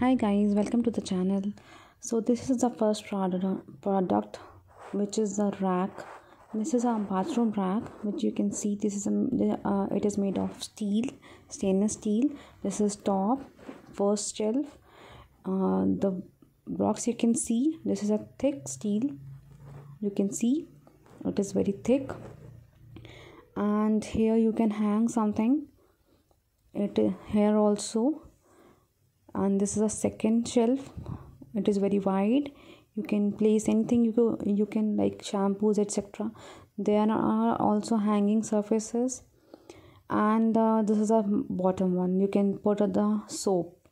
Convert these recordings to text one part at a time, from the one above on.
Hi guys, welcome to the channel. So this is the first product which is the rack. This is a bathroom rack which you can see. This is it is made of steel, stainless steel. This is top, first shelf. The box you can see. This is a thick steel. You can see it is very thick, and here you can hang something. It here also. And this is a second shelf. It is very wide. You can place anything. You can like shampoos, etc. There are also hanging surfaces, and this is a bottom one. You can put the soap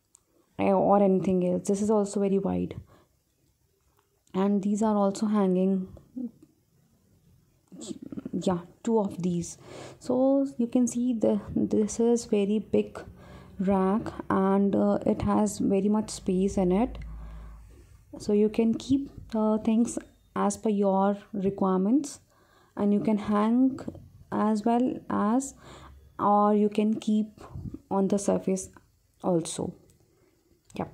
or anything else. This is also very wide, and these are also hanging. Yeah, two of these. So you can see this is very big rack, and it has very much space in it, so you can keep things as per your requirements, and you can hang as well as, or you can keep on the surface also. Yep.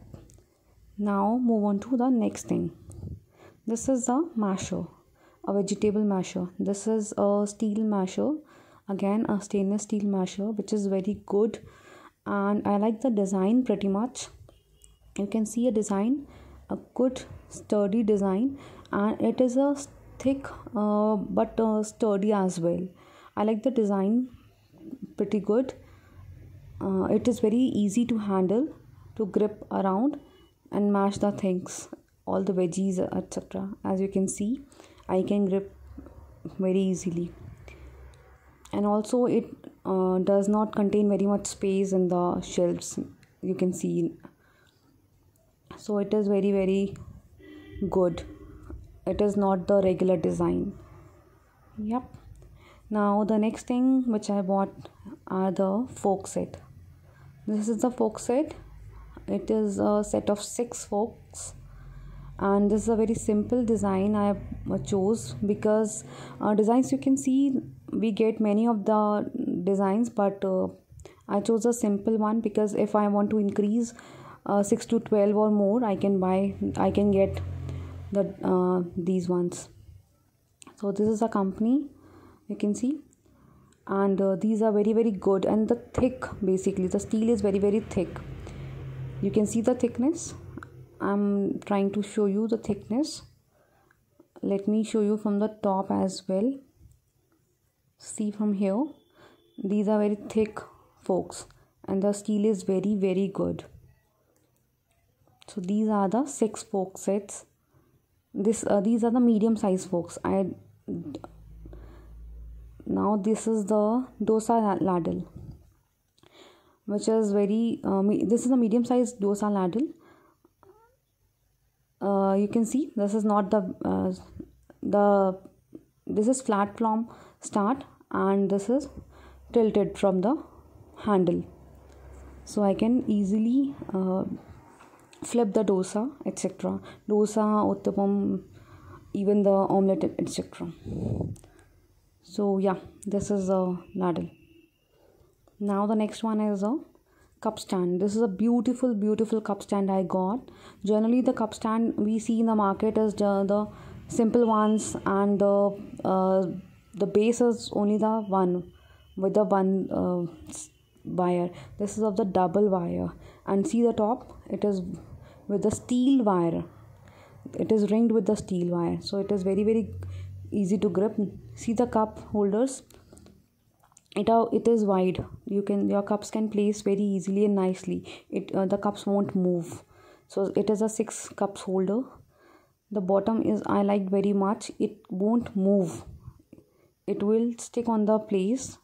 Now move on to the next thing. This is the masher, a vegetable masher. This is a steel masher, again a stainless steel masher, which is very good, and I like the design pretty much. You can see a design, a good sturdy design, and it is a thick but sturdy as well. I like the design pretty good. It is very easy to handle, to grip around and mash the things, all the veggies, etc. As you can see, I can grip very easily, and also it does not contain very much space in the shelves, you can see. So it is very good. It is not the regular design. Yep. Now the next thing which I bought are the fork set. This is the fork set. It is a set of 6 forks, and this is a very simple design I chose, because designs you can see, we get many of the designs, but I chose a simple one, because if I want to increase 6 to 12 or more, I can get these ones. So this is a company, you can see, and these are very good, and the thick, basically the steel is very thick. You can see the thickness. I'm trying to show you the thickness. Let me show you from the top as well. See from here, these are very thick forks, and the steel is very good. So these are the 6 fork sets. These are the medium size forks. Now this is the dosa ladle, which is this is a medium size dosa ladle. You can see this is not this is flat from start, and this is tilted from the handle, so I can easily flip the dosa, etc. Dosa, uttapam, even the omelette, etc. So yeah, this is a ladle. Now the next one is a cup stand. This is a beautiful cup stand I got. Generally the cup stand we see in the market is the simple ones, and the base is only the one with the one wire. This is of the double wire, and see the top, it is with the steel wire. It is ringed with the steel wire, so it is very easy to grip. See the cup holders, it is wide. Your cups can place very easily and nicely. The cups won't move. So it is a 6 cups holder. The bottom is I like very much. It won't move. It will stick on the place.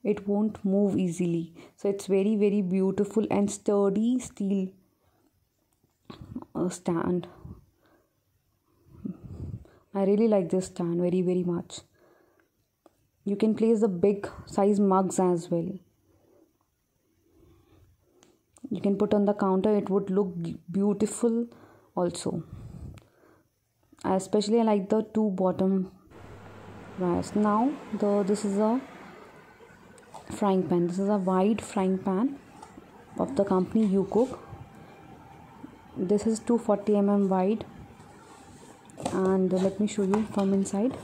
It won't move easily. So it's very beautiful and sturdy steel stand. I really like this stand very much. You can place the big size mugs as well. You can put on the counter. It would look beautiful also. Especially I like the 2 bottom wires. Now this is a frying pan. This is a wide frying pan of the company YouCook. This is 240 wide, and let me show you from inside.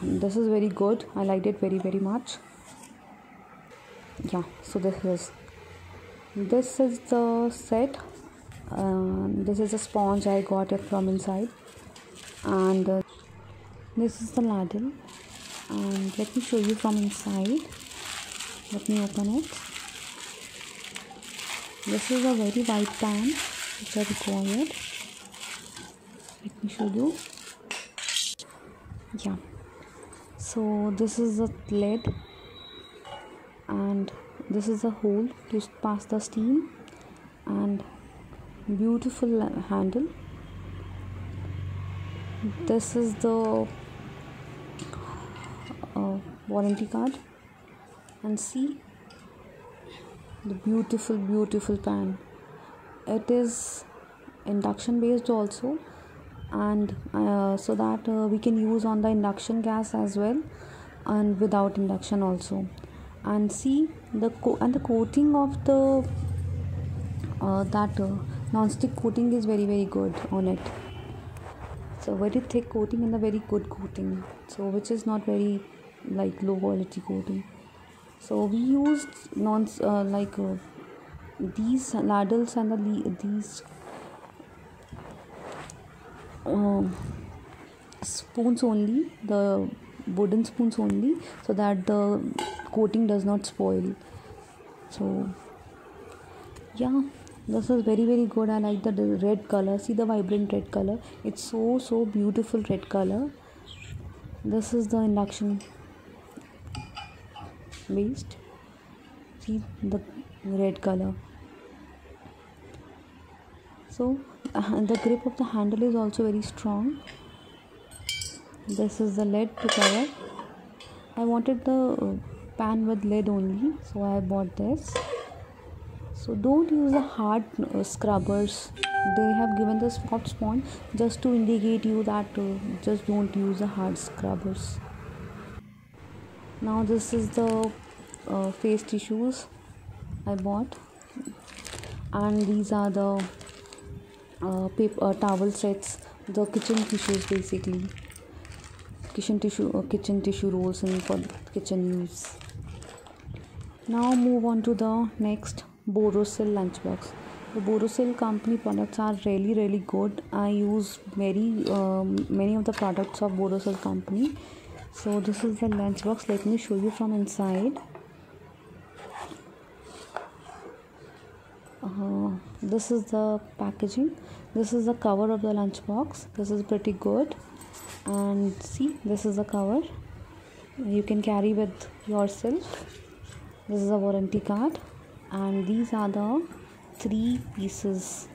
This is very good. I liked it very much. Yeah, so this is the set. This is a sponge. I got it from inside, and this is the ladle. And let me show you from inside. Let me open it. This is a very white pan which I required. Let me show you. Yeah, so this is the lid, and this is the hole to pass the steam, and beautiful handle. This is the warranty card, and see the beautiful pan. It is induction based also, and so that we can use on the induction gas as well, and without induction also. And see the coating of the non-stick coating is very good on it. So very thick coating and a very good coating, so which is not very like low quality coating. So we used these ladles and these spoons only, the wooden spoons only, so that the coating does not spoil. So yeah, this is very good. I like the red color. See the vibrant red color. It's so beautiful red color. This is the induction based. See the red color. So the grip of the handle is also very strong. This is the lid to cover. I wanted the pan with lid only, so I bought this. So don't use the hard scrubbers. They have given the soft sponge just to indicate you that just don't use the hard scrubbers. Now this is the face tissues I bought, and these are the paper towel sets, the kitchen tissues, basically kitchen tissue rolls and for kitchen use. Now move on to the next, Borosil lunchbox. The Borosil company products are really good. I use many of the products of Borosil company. So this is the lunchbox. Let me show you from inside. This is the packaging. This is the cover of the lunchbox. This is pretty good. And see, this is the cover. You can carry with yourself. This is a warranty card, and these are the 3 pieces.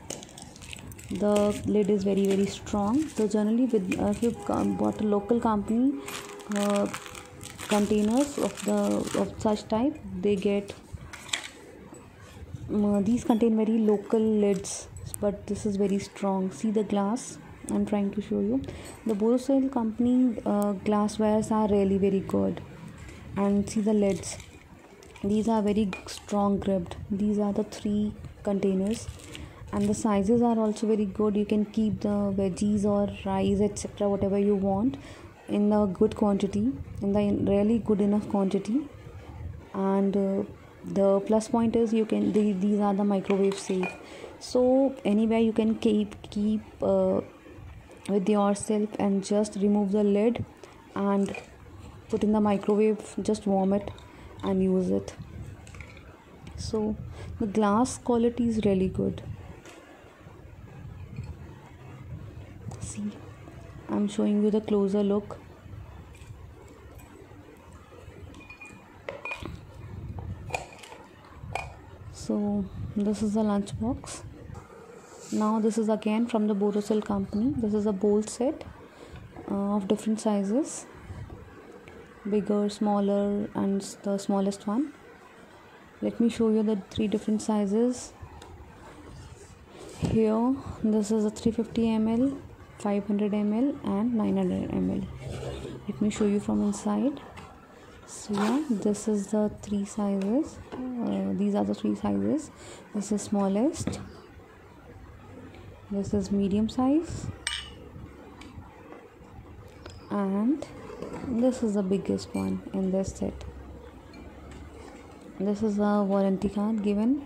The lid is very strong. So generally, with if you bought a local company containers of such type, they get these contain very local lids, but this is very strong. See the glass. I'm trying to show you. The Borosil company glasswares are really very good, and see the lids. These are very strong gripped. These are the 3 containers, and the sizes are also very good. You can keep the veggies or rice, etc., whatever you want, in a good quantity, in the really good enough quantity. And the plus point is these are the microwave safe, so anywhere you can keep with yourself, and just remove the lid and put in the microwave, just warm it and use it. So the glass quality is really good. See, I'm showing you the closer look. So this is the lunchbox. Now this is again from the Borosil company. This is a bowl set of different sizes, bigger, smaller, and the smallest one. Let me show you the 3 different sizes. Here this is a 350 ml, 500 ml and 900 ml. Let me show you from inside. So yeah, this is the 3 sizes. These are the 3 sizes. This is smallest, This is medium size, and this is the biggest one in this set. This is a warranty card given.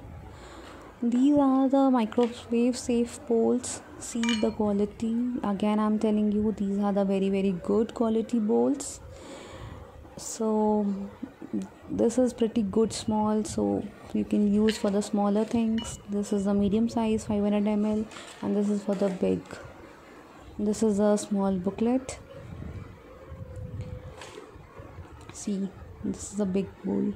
These are the microwave safe bowls. See the quality. Again, I'm telling you, these are the very good quality bowls. So this is pretty good small, so you can use for the smaller things. This is a medium size 500 ml, and this is for the big. This is a small booklet. See, this is a big bowl.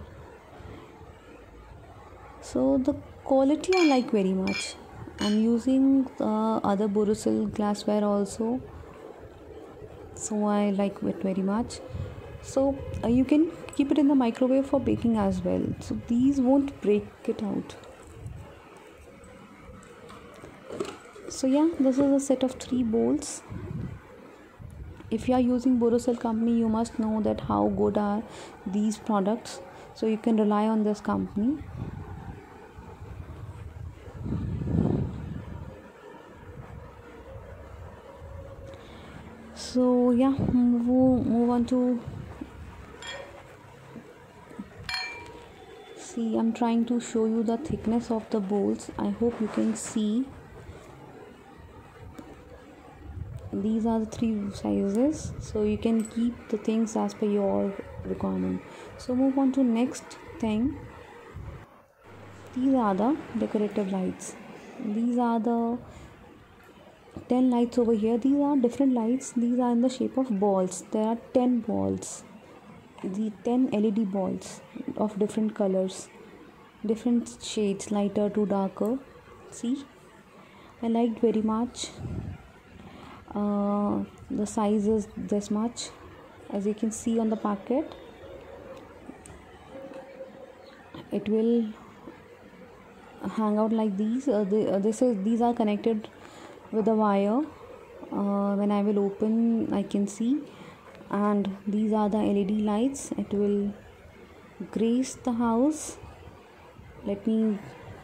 So the quality I like very much. I'm using other Borosil glassware also, so I like it very much. So you can keep it in the microwave for baking as well, so these won't break it out. So yeah, this is a set of 3 bowls. If you are using Borosil company, you must know that how good are these products, so you can rely on this company. So yeah, move on to see. I'm trying to show you the thickness of the bowls. I hope you can see. These are the 3 sizes, so you can keep the things as per your requirement. So move on to next thing. These are the decorative lights. These are the 10 lights over here. These are different lights. These are in the shape of balls. There are 10 balls, the 10 LED balls of different colors, different shades, lighter to darker. See, I liked very much. The size is this much, as you can see on the packet. It will hang out like these. These are connected with a wire. When I will open, I can see. And these are the LED lights. It will grace the house. Let me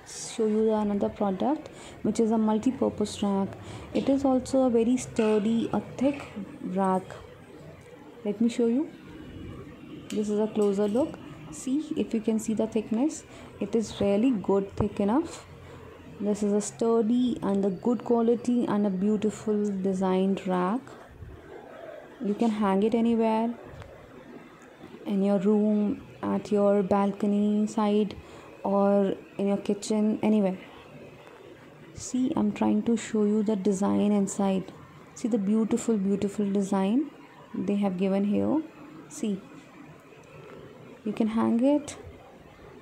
show you another product, which is a multi-purpose rack. It is also a very sturdy, a thick rack. Let me show you. This is a closer look. See, if you can see the thickness, it is really good, thick enough. This is a sturdy and a good quality and a beautiful designed rack. You can hang it anywhere, in your room, at your balcony side, or in your kitchen, anywhere. See, I'm trying to show you the design inside. See the beautiful design they have given here. See, you can hang it,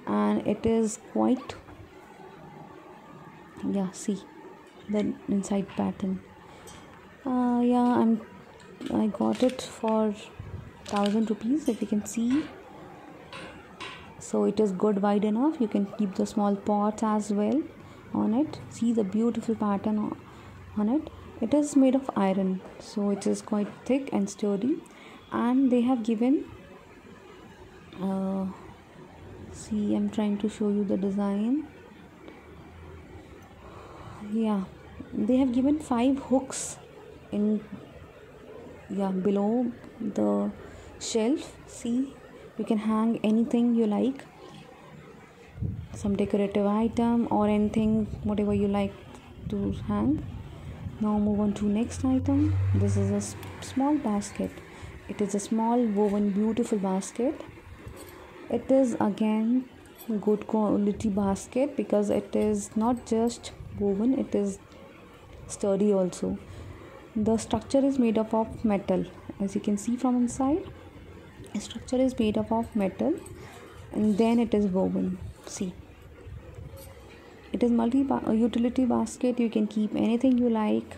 and it is quite, yeah, see the inside pattern. I got it for 1000 rupees, if you can see. So it is good, wide enough. You can keep the small pots as well on it. See the beautiful pattern on it. It is made of iron, so it is quite thick and sturdy. And they have given see, I'm trying to show you the design. Yeah, they have given 5 hooks in below the shelf. See, you can hang anything you like, some decorative item or anything, whatever you like to hang. Now move on to next item. This is a small basket. It is a small woven beautiful basket. It is again good quality basket, because it is not just woven, it is sturdy also. The structure is made up of metal, as you can see from inside. The structure is made up of metal, and then it is woven. See, it is utility basket. You can keep anything you like,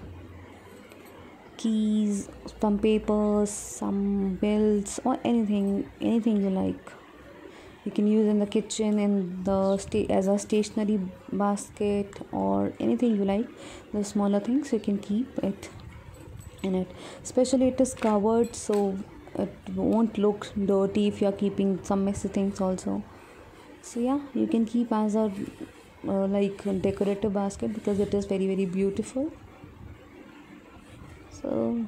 keys, some papers, some bills, or anything you like. You can use in the kitchen, in the as a stationery basket, or anything you like. The smaller things you can keep it in it. Especially it is covered, so it won't look dirty if you are keeping some messy things also. So yeah, you can keep as a like decorative basket, because it is very beautiful. So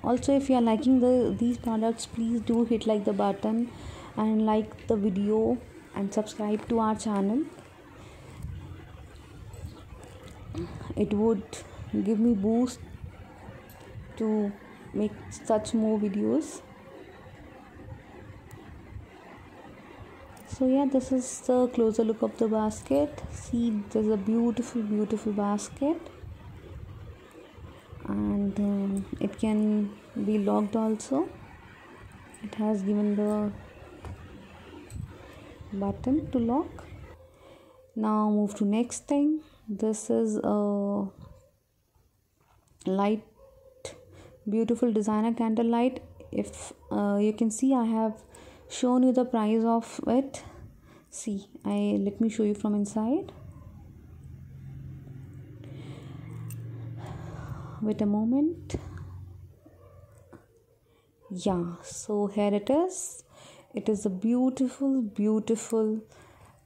also, if you are liking these products, please do hit like the button and like the video and subscribe to our channel. It would give me boost to make such more videos. So yeah, this is the closer look of the basket. See, there's a beautiful basket, and it can be locked also. It has given the button to lock. Now move to next thing. This is a light, beautiful designer candle light. If you can see, I have shown you the price of it. See, let me show you from inside. Wait a moment. Yeah, so here it is. It is a beautiful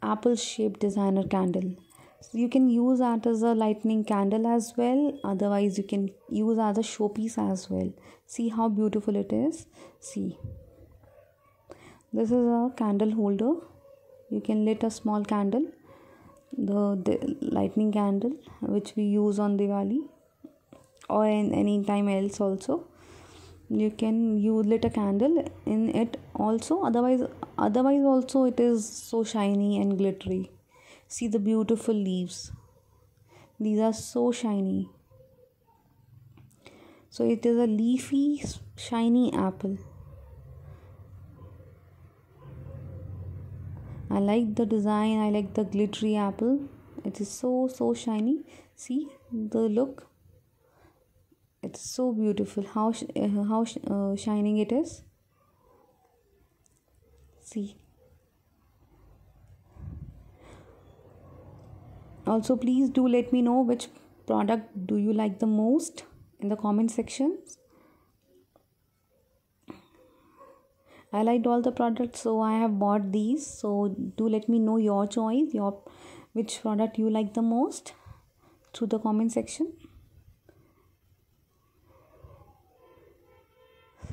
apple shaped designer candle. So you can use that as a lightning candle as well. Otherwise, you can use as a showpiece as well. See how beautiful it is. See, this is a candle holder. You can lit a small candle, the lightning candle, which we use on Diwali or in any time else also. You can lit a candle in it also. Otherwise also it is so shiny and glittery. See the beautiful leaves. These are so shiny. So it is a leafy, shiny apple. I like the design. I like the glittery apple. It is so shiny. See the look. It's so beautiful. How shining it is. See. Also, please do let me know which product do you like the most in the comment sections. I liked all the products, so I have bought these. So do let me know your choice, which product you like the most through the comment section.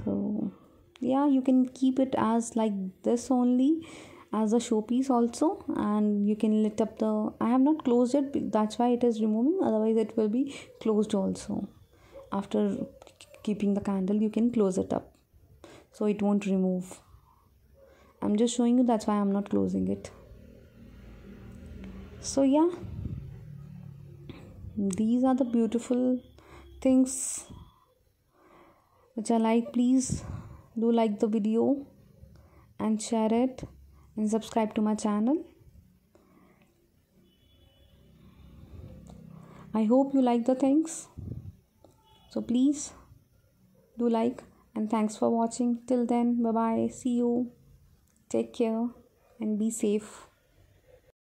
So yeah, you can keep it as like this only, as a showpiece also, and you can lit up the. I have not closed it, that's why it is removing. Otherwise, it will be closed also. After keeping the candle, you can close it up, so it won't remove. I'm just showing you, that's why I'm not closing it. So yeah, these are the beautiful things which I like. Please do like the video and share it and subscribe to my channel. I hope you like the things, so please do like, and thanks for watching. Till then, bye bye, see you, take care and be safe.